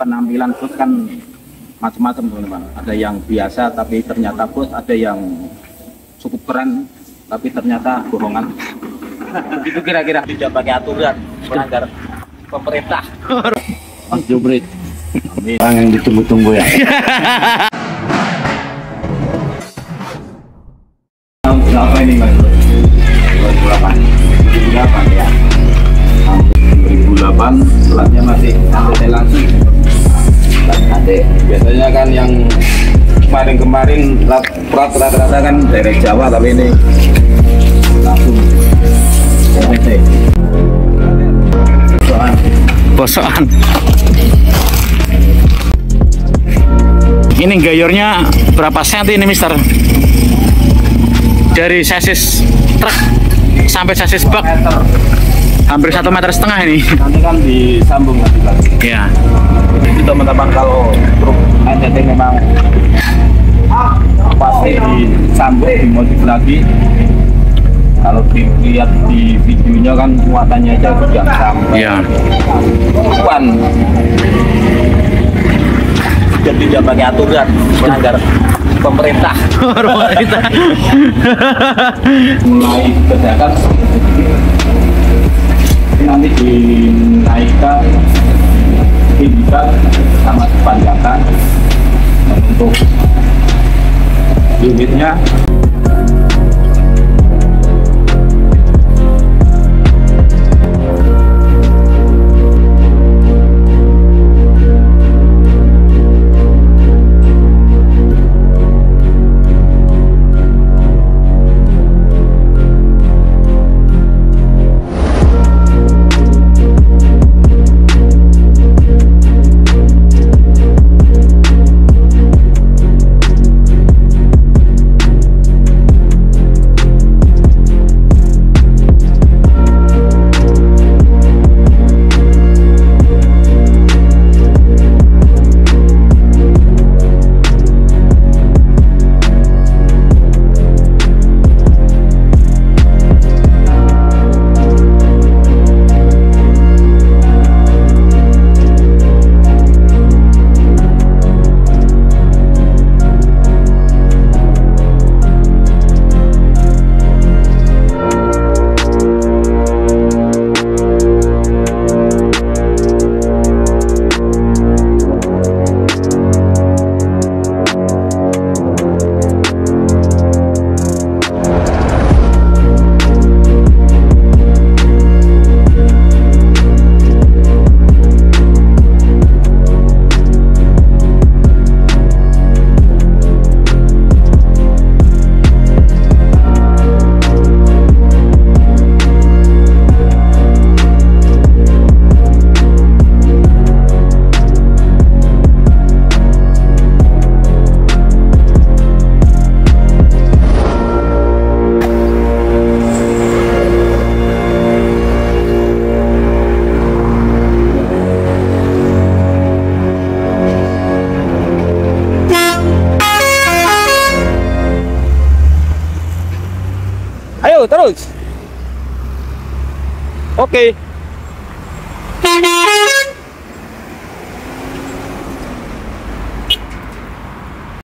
penampilan bus kan macam-macam teman-teman. Ada yang biasa tapi ternyata bus, ada yang cukup keren tapi ternyata bohongan. Begitu kira-kira, tidak pakai aturan, melanggar pemerintah. Mas Jubrit, orang yang ditunggu-tunggu ya. Tahun berapa ini Mas? 2008. 2008 ya. 2008 selatnya masih nanti langsung. Biasanya kan yang kemarin rata-rata kan dari Jawa, tapi ini langsung bosokan. Ini gayornya berapa senti ini Mister? Dari sasis truk sampai sasis bak hampir 1,5 meter ini. Nanti kan disambung lagi. Ya. Jadi teman-teman kalau truk NTT memang pasti disambung, dimodif lagi. Kalau dilihat di videonya kan muatannya aja sudah sampai bukan. Jadi tidak pakai aturan, melanggar pemerintah. Mulai kerjakan nanti dinaikkan tinggikan sama dipanjangkan untuk unitnya. Ayo terus. Oke.